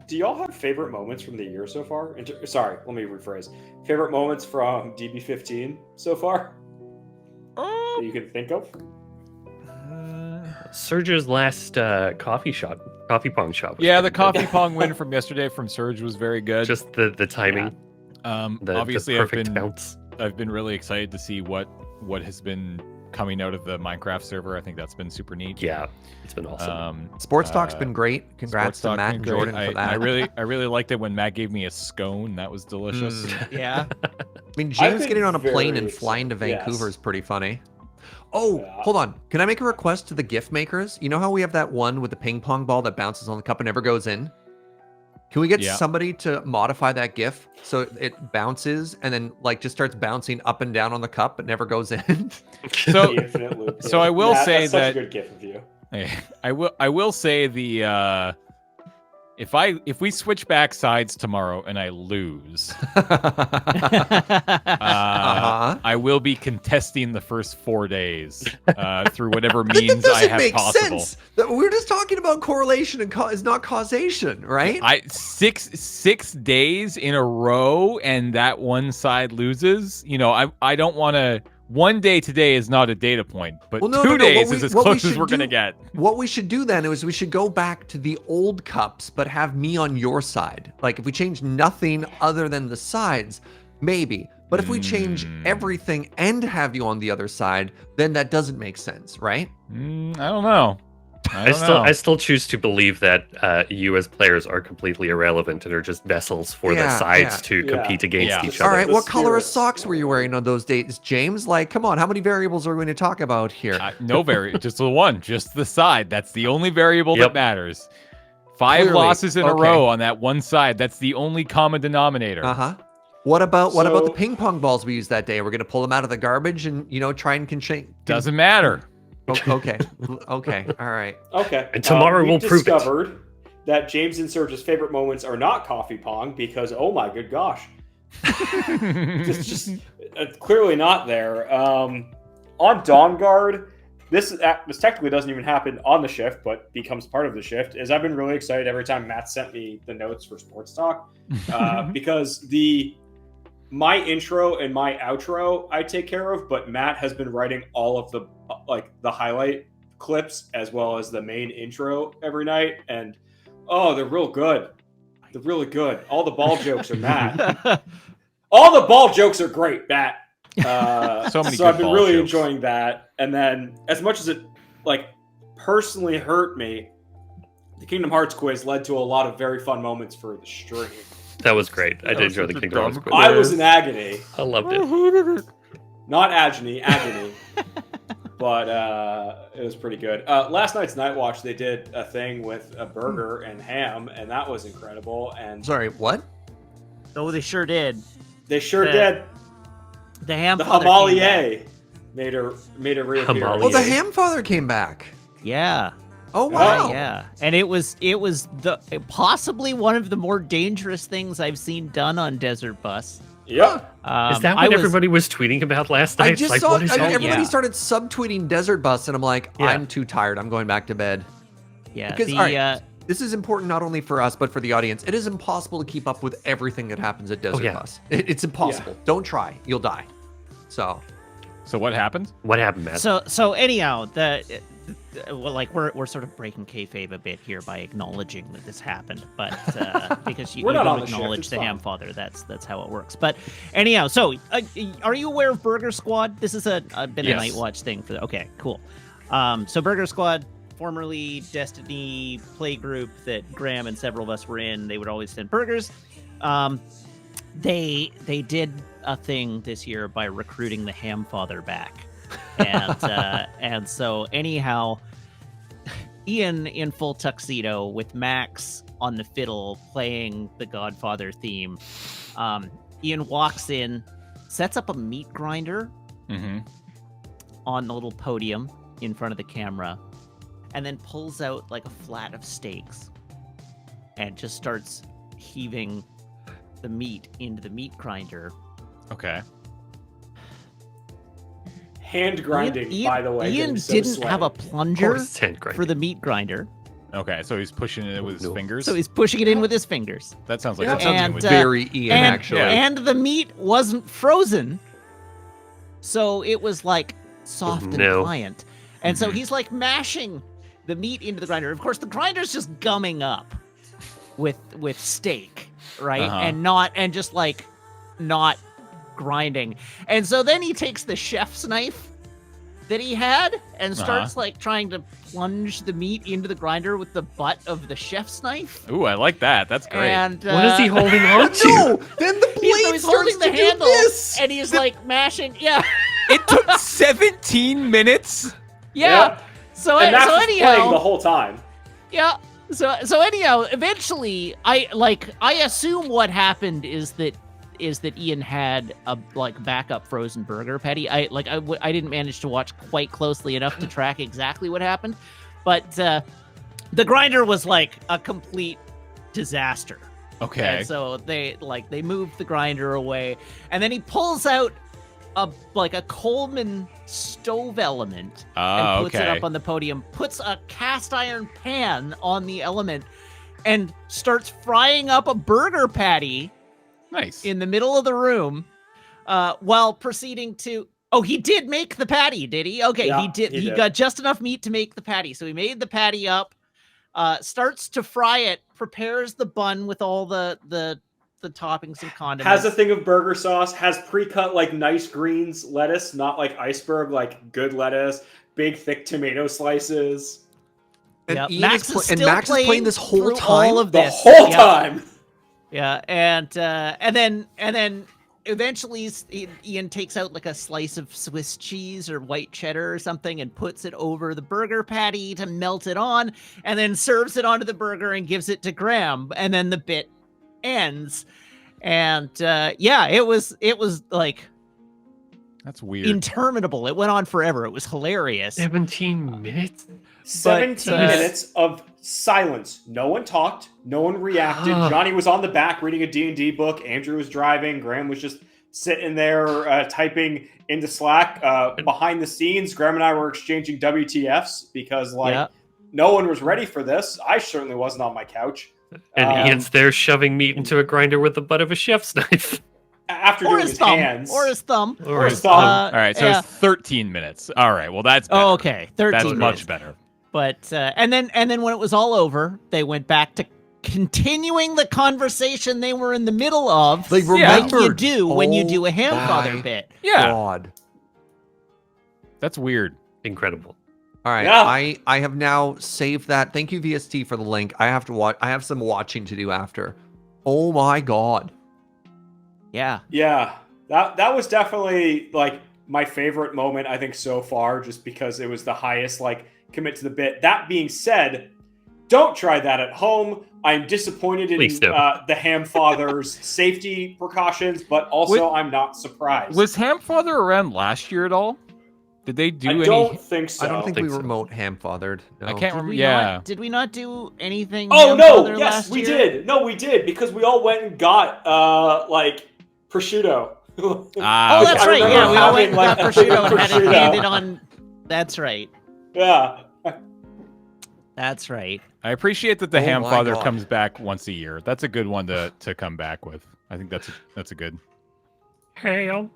do y'all have favorite moments from the year so far? Sorry, let me rephrase. Favorite moments from DB15 so far that you can think of? Surge's last coffee pong shot. Yeah, the coffee pong win from yesterday from Surge was very good. Just the timing. Yeah. The Obviously, perfect bounce. I've been really excited to see what has been coming out of the Minecraft server. I think that's been super neat. Yeah, it's been awesome. Sports Talk's been great. Congrats to Matt and Jordan for that. I really liked it when Matt gave me a scone. That was delicious. Yeah. I mean, James getting on a plane and flying to Vancouver is pretty funny. Oh, hold on. Can I make a request to the GIF makers? You know how we have that one with the ping pong ball that bounces on the cup and never goes in? Can we get somebody to modify that GIF so it bounces and then like just starts bouncing up and down on the cup but never goes in? So I will say that's that such a good GIF of you. I will say the if we switch back sides tomorrow and I lose, I will be contesting the first 4 days through whatever means I have possible. Sense. We're just talking about correlation and is not causation, right? Six days in a row and that one side loses. You know, I don't want to. One day today is not a data point, but 2 days is as close as we're going to get. What we should do then is we should go back to the old cups, but have me on your side. Like if we change nothing other than the sides, maybe. But if we change everything and have you on the other side, then that doesn't make sense, right? I don't know. I still choose to believe that you as players are completely irrelevant and are just vessels for the sides to compete against each other. All right, what color of socks were you wearing on those days, James? Like, come on, how many variables are we going to talk about here? No just the one, just the side. That's the only variable that matters. 5 losses in a row on that one side. That's the only common denominator. What about the ping pong balls we used that day? We're going to pull them out of the garbage and try and Doesn't matter. Okay. All right. Okay. And tomorrow we'll prove it. Discovered that James and Surge's favorite moments are not coffee pong because, oh my good gosh. just clearly not there. On Dawn Guard, this technically doesn't even happen on the shift, but becomes part of the shift, is I've been really excited every time Matt sent me the notes for Sports Talk because my intro and my outro I take care of, but Matt has been writing all of the highlight clips as well as the main intro every night, and they're real good. They're really good. All the ball jokes are Matt. All the ball jokes are great, Matt. So I've been really enjoying that. And then as much as it personally hurt me, the Kingdom Hearts quiz led to a lot of very fun moments for the stream. That was great. I did enjoy the Kingdom Hearts quiz. I was in agony. I loved it. Not agony. But it was pretty good. Last night's Night Watch, they did a thing with a burger and ham, and that was incredible. And sorry, what? Oh, they sure did. They sure did. The ham. The Hamalier made a reappearance. Oh, the ham father came back. Yeah. Oh wow. Yeah, and it was the possibly one of the more dangerous things I've seen done on Desert Bus. Yeah. Is that what everybody was tweeting about last night? I just saw everybody started subtweeting Desert Bus, and I'm like, I'm too tired. I'm going back to bed. Yeah. Because this is important not only for us but for the audience. It is impossible to keep up with everything that happens at Desert Bus. It's impossible. Yeah. Don't try. You'll die. So what happened? What happened, Matt? So anyhow, we're sort of breaking kayfabe a bit here by acknowledging that this happened, but because you don't acknowledge the ham father, that's how it works. But anyhow, so are you aware of Burger Squad? This has been a Night Watch thing for okay, cool. So Burger Squad, formerly Destiny playgroup that Graham and several of us were in, they would always send burgers. They did a thing this year by recruiting the ham father back. And so anyhow, Ian in full tuxedo with Max on the fiddle playing the Godfather theme. Ian walks in, sets up a meat grinder on the little podium in front of the camera, and then pulls out like a flat of steaks and just starts heaving the meat into the meat grinder. Okay. Hand grinding, by the way. Ian didn't have a plunger for the meat grinder. Okay, so he's pushing it with his fingers. So he's pushing it in with his fingers. That sounds like very Ian, actually. And the meat wasn't frozen, so it was like soft and pliant. And so he's like mashing the meat into the grinder. Of course, the grinder's just gumming up with steak, right? And not grinding. And so then he takes the chef's knife that he had and starts like trying to plunge the meat into the grinder with the butt of the chef's knife. Ooh, I like that. That's great. And what is he holding on to? No, then the blade he's starts holding the to handle do this. and he's like mashing. Yeah. It took 17 minutes. Yeah. So and that's anyhow, playing the whole time. Yeah. So anyhow, eventually, I assume what happened is that Ian had a backup frozen burger patty. I didn't manage to watch quite closely enough to track exactly what happened, but the grinder was like a complete disaster. Okay. And so they moved the grinder away, and then he pulls out a Coleman stove element and puts it up on the podium, puts a cast iron pan on the element, and starts frying up a burger patty. Nice. In the middle of the room, while proceeding to... Oh, he did make the patty, did he? Okay, yeah, he did. He got just enough meat to make the patty. So he made the patty up, starts to fry it, prepares the bun with all the toppings and condiments. Has a thing of burger sauce, has pre-cut nice greens lettuce, not like iceberg, good lettuce, big thick tomato slices. And yep. Max is playing this whole time. All of this. The whole time. Yeah, and then eventually Ian takes out a slice of Swiss cheese or white cheddar or something and puts it over the burger patty to melt it on, and then serves it onto the burger and gives it to Graham, and then the bit ends. And it was that's weird. Interminable. It went on forever. It was hilarious. 17 minutes? 17 minutes of silence. No one talked. No one reacted. Johnny was on the back reading a D&D book. Andrew was driving. Graham was just sitting there typing into Slack. Behind the scenes, Graham and I were exchanging WTFs because no one was ready for this. I certainly wasn't on my couch. And Ian's there shoving meat into a grinder with the butt of a chef's knife. After doing his hands. Or his thumb. Or his thumb. All right, so it's 13 minutes. All right, well, that's better. Oh, okay. 13 That's minutes. much better. But and then when it was all over, they went back to continuing the conversation they were in the middle of. They remembered. Like you do when you do a Hamfather bit. Yeah. God. That's weird. Incredible. All right, yeah. I have now saved that. Thank you, VST, for the link. I have to watch. I have some watching to do after. Oh my God. Yeah. Yeah. That was definitely my favorite moment, I think, so far, just because it was the highest commit to the bit. That being said, don't try that at home. I'm disappointed in the Hamfather's safety precautions, but also I'm not surprised. Was Hamfather around last year at all? Did they do any? I don't think so. I don't think we remote Hamfathered. No. I can't remember. Did we not do anything? Oh no! Yes, last we year? did. No, we did because we all went and got prosciutto. That's right. Yeah, we all went and got prosciutto and had it handed on. That's right. Yeah. That's right. I appreciate that the Hamfather comes back once a year. That's a good one to come back with. I think that's a good. Ham.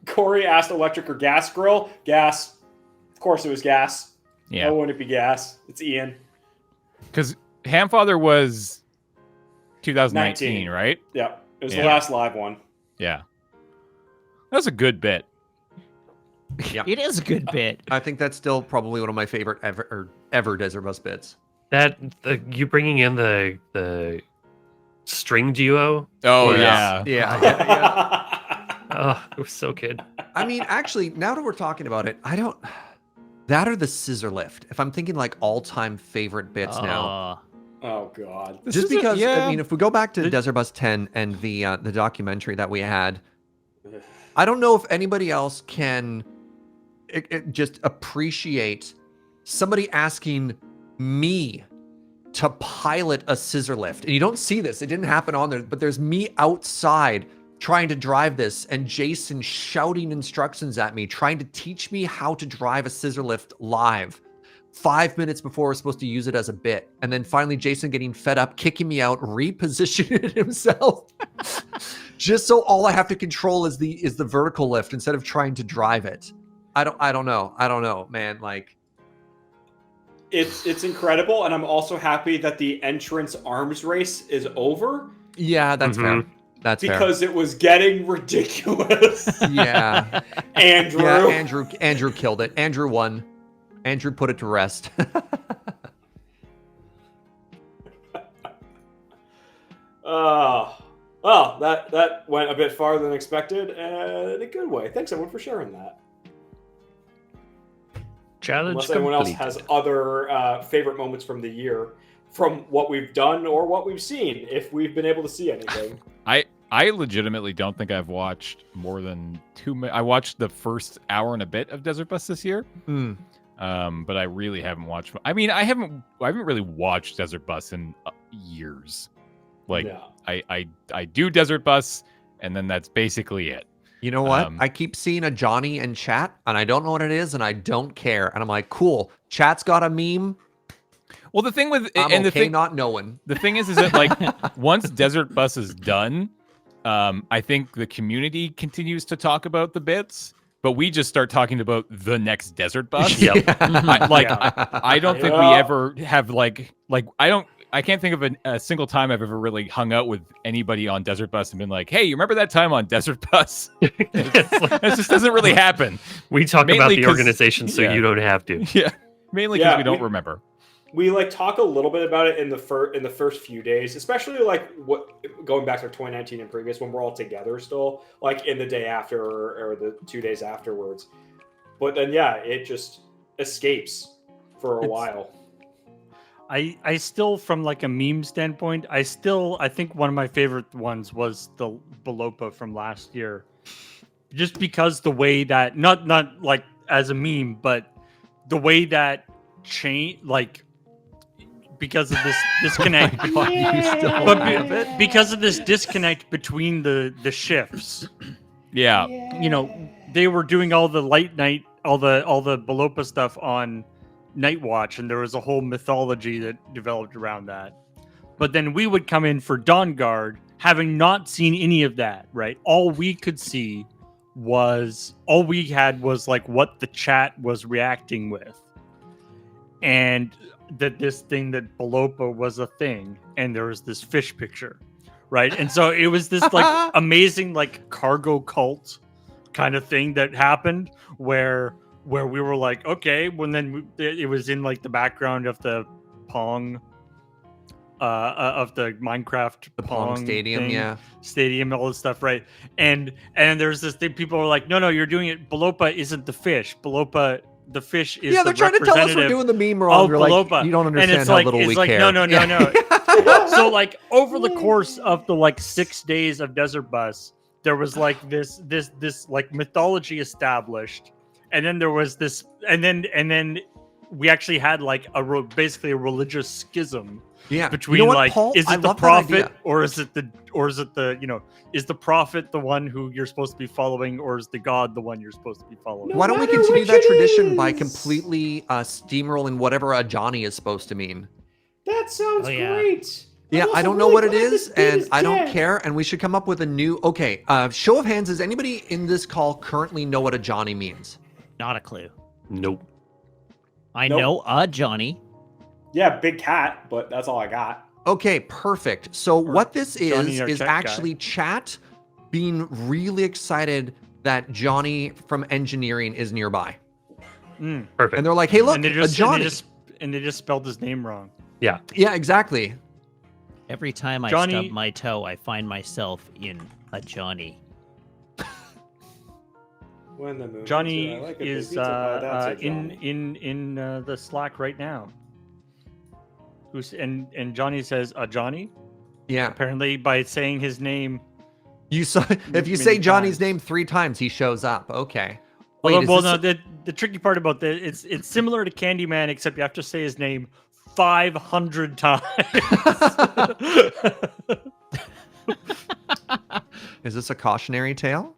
Corey asked electric or gas grill. Gas. Of course it was gas. Yeah. Why wouldn't it be gas? It's Ian. Because Hamfather was 2019, right? Yeah. It was the last live one. Yeah. That was a good bit. Yeah. It is a good bit. I think that's still probably one of my favorite ever Desert Bus bits. That you bringing in the string duo? Oh Yeah. Oh, it was so good. I mean, actually, now that we're talking about it, that or the scissor lift. If I'm thinking all-time favorite bits now. Oh God. Just because, I mean, if we go back to Desert Bus 10 and the documentary that we had, I don't know if anybody else can just appreciate somebody asking me to pilot a scissor lift. And you don't see this. It didn't happen on there, but there's me outside trying to drive this and Jason shouting instructions at me, trying to teach me how to drive a scissor lift live 5 minutes before we're supposed to use it as a bit. And then finally Jason getting fed up, kicking me out, repositioning it himself. Just so all I have to control is the vertical lift instead of trying to drive it. I don't know, man. Like, it's incredible, and I'm also happy that the entrance arms race is over. Yeah, that's fair. That's because it was getting ridiculous. Yeah. Andrew. Yeah, Andrew killed it. Andrew won. Andrew put it to rest. Well, that went a bit farther than expected, in a good way. Thanks, everyone, for sharing that. Challenge Unless anyone else has other favorite moments from the year, from what we've done or what we've seen, if we've been able to see anything. I legitimately don't think I've watched more than 2 minutes. I watched the first hour and a bit of Desert Bus this year. But I really haven't watched. I mean, I haven't really watched Desert Bus in years. Like, no. I do Desert Bus, and then that's basically it. You know what? I keep seeing a Johnny in chat, and I don't know what it is, and I don't care. And I'm like, cool. Chat's got a meme. Well, the thing with I'm and okay the thing, not knowing. The thing is that like once Desert Bus is done, I think the community continues to talk about the bits. But we just start talking about the next Desert Bus. I don't think we ever have I can't think of a single time I've ever really hung out with anybody on Desert Bus and been like, hey, you remember that time on Desert Bus? It just doesn't really happen. We talk about the organization so you don't have to. Yeah, mainly because we don't remember. We talk a little bit about it in the first few days, especially going back to 2019 and previous when we're all together still, like in the day after or the 2 days afterwards. But then it just escapes for a while. I still, from like a meme standpoint, I think one of my favorite ones was the Balopa from last year, just because the way that not like as a meme, but the way that because of this disconnect, because of this disconnect between the shifts. Yeah. They were doing all the light night, all the Balopa stuff on Night Watch, and there was a whole mythology that developed around that. But then we would come in for Dawn Guard, having not seen any of that, right? All we had was like what the chat was reacting with. And that this thing that Balopa was a thing, and there was this fish picture, right? And so it was this like amazing like cargo cult kind of thing that happened where we were like, okay, when then it was in like the background of the Pong, of the Minecraft Pong stadium, stadium, all this stuff, right? And there's this thing, people are like, no, you're doing it. Balopa isn't the fish. Balopa. The fish is they're trying to tell us we're doing the meme wrong. You're like, you don't understand how little we care. No. So like over the course of the like 6 days of Desert Bus, there was like this like mythology established, and then there was this, and then we actually had like basically a religious schism. Yeah. Between Paul? Is it the prophet or is it the is the prophet the one who you're supposed to be following, or is the god the one you're supposed to be following? Why don't we continue that tradition by completely steamrolling whatever a Johnny is supposed to mean? That sounds great. Yeah, I don't know what it is, and I don't care, and we should come up with a new... Okay, show of hands, does anybody in this call currently know what a Johnny means? Not a clue. Nope. I know a Johnny. Yeah, big cat, but that's all I got. Okay, perfect. So what this is actually chat being really excited that Johnny from engineering is nearby. Perfect. And they're like, hey, look, a Johnny. And they just spelled his name wrong. Yeah. Yeah, exactly. Every time I stub my toe, I find myself in a Johnny. When the moon Johnny is in the Slack right now. And Johnny says a Johnny. Yeah. Apparently, by saying his name, if you say Johnny's name 3 times, he shows up. Okay. Wait, the tricky part about this, it's similar to Candyman, except you have to say his name 500 times. Is this a cautionary tale?